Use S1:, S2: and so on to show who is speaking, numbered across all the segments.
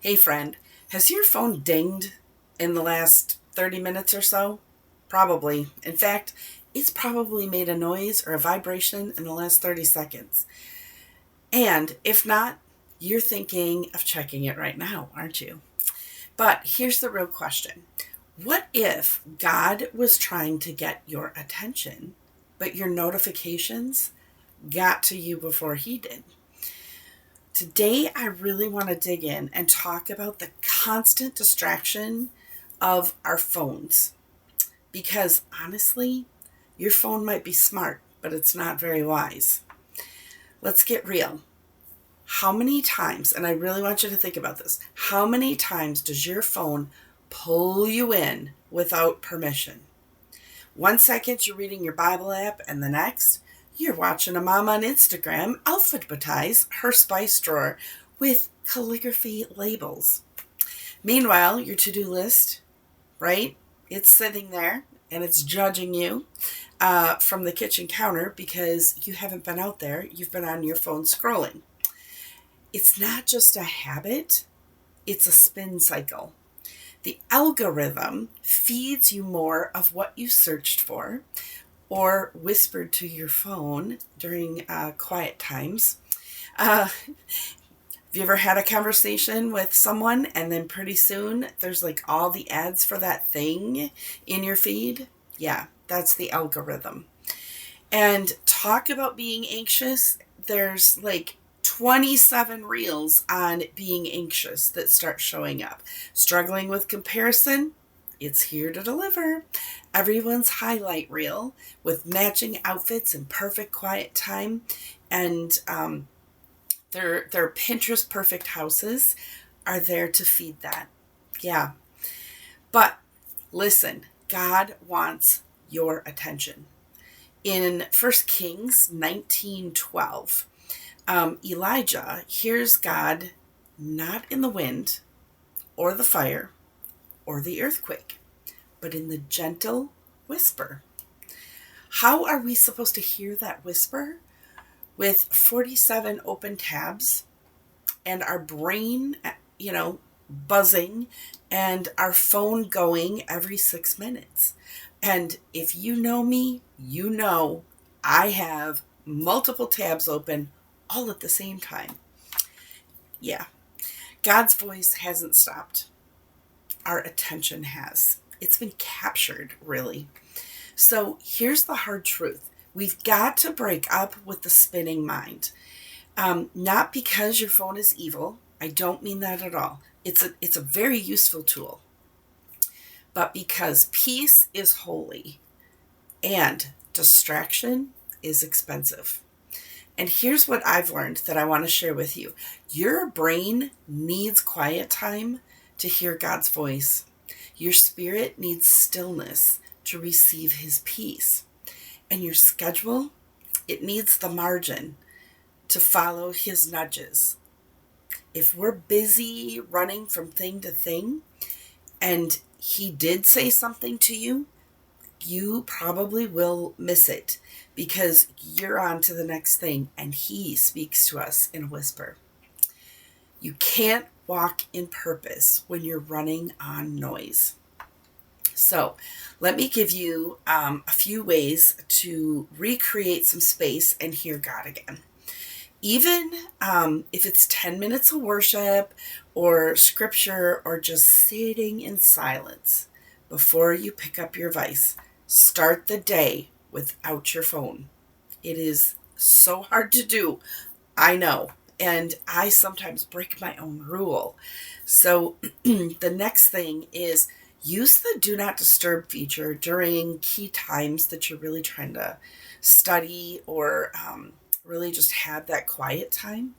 S1: Hey friend, has your phone dinged in the last 30 minutes or so? Probably. In fact, it's probably made a noise or a vibration in the last 30 seconds. And if not, you're thinking of checking it right now, aren't you? But here's the real question. What if God was trying to get your attention, but your notifications got to you before he did? Today, I really want to dig in and talk about the constant distraction of our phones. Because honestly, your phone might be smart, but it's not very wise. Let's get real. How many times, and I really want you to think about this, how many times does your phone pull you in without permission? 1 second you're reading your Bible app, and the next you're watching a mom on Instagram alphabetize her spice drawer with calligraphy labels. Meanwhile, your to-do list, right? It's sitting there and it's judging you from the kitchen counter because you haven't been out there. You've been on your phone scrolling. It's not just a habit, it's a spin cycle. The algorithm feeds you more of what you searched for or whispered to your phone during quiet times. Have you ever had a conversation with someone and then pretty soon there's like all the ads for that thing in your feed? Yeah, that's the algorithm. And talk about being anxious. There's like 27 reels on being anxious that start showing up. Struggling with comparison? It's here to deliver. Everyone's highlight reel with matching outfits and perfect quiet time and their Pinterest perfect houses are there to feed that. Yeah. But listen, God wants your attention. In 1 Kings 19:12, Elijah hears God not in the wind or the fire or the earthquake, but in the gentle whisper. How are we supposed to hear that whisper? With 47 open tabs and our brain, buzzing and our phone going every 6 minutes. And if you know me, you know I have multiple tabs open all at the same time. Yeah, God's voice hasn't stopped. Our attention has. It's been captured, really. So here's the hard truth. We've got to break up with the spinning mind. Not because your phone is evil. I don't mean that at all. It's a very useful tool. But because peace is holy and distraction is expensive. And here's what I've learned that I want to share with you. Your brain needs quiet time to hear God's voice. Your spirit needs stillness to receive his peace. And your schedule, it needs the margin to follow his nudges. If we're busy running from thing to thing and he did say something to you, you probably will miss it because you're on to the next thing and he speaks to us in a whisper. You can't walk in purpose when you're running on noise. So let me give you a few ways to recreate some space and hear God again. Even if it's 10 minutes of worship or scripture or just sitting in silence before you pick up your device, start the day without your phone. It is so hard to do, I know, and I sometimes break my own rule. So the next thing is use the do not disturb feature during key times that you're really trying to study or really just have that quiet time.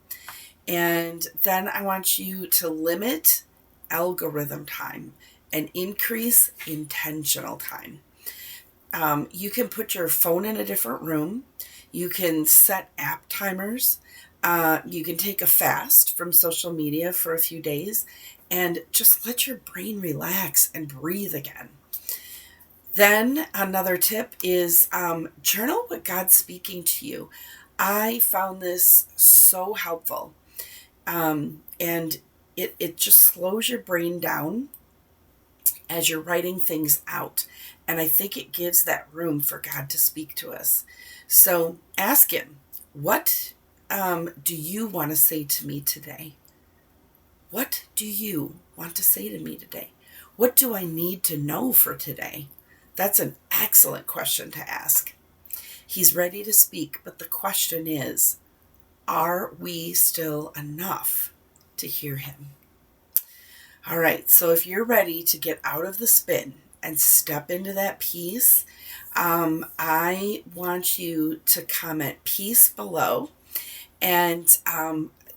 S1: And then I want you to limit algorithm time and increase intentional time. You can put your phone in a different room. You can set app timers. You can take a fast from social media for a few days and just let your brain relax and breathe again. Then another tip is journal what God's speaking to you. I found this so helpful. And it just slows your brain down as you're writing things out. And I think it gives that room for God to speak to us. So ask Him, what do you want to say to me today? What do you want to say to me today? What do I need to know for today? That's an excellent question to ask. He's ready to speak, but the question is, are we still enough to hear Him? All right, so if you're ready to get out of the spin and step into that peace, I want you to comment peace below and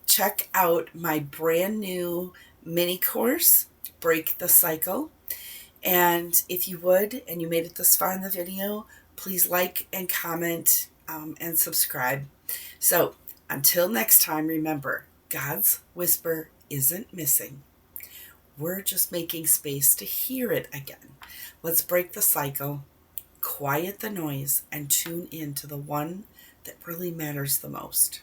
S1: check out my brand new mini course, Break the Cycle. And if you would, and you made it this far in the video, please like and comment and subscribe. So until next time, remember, God's whisper isn't missing. We're just making space to hear it again. Let's break the cycle, quiet the noise, and tune in to the one that really matters the most.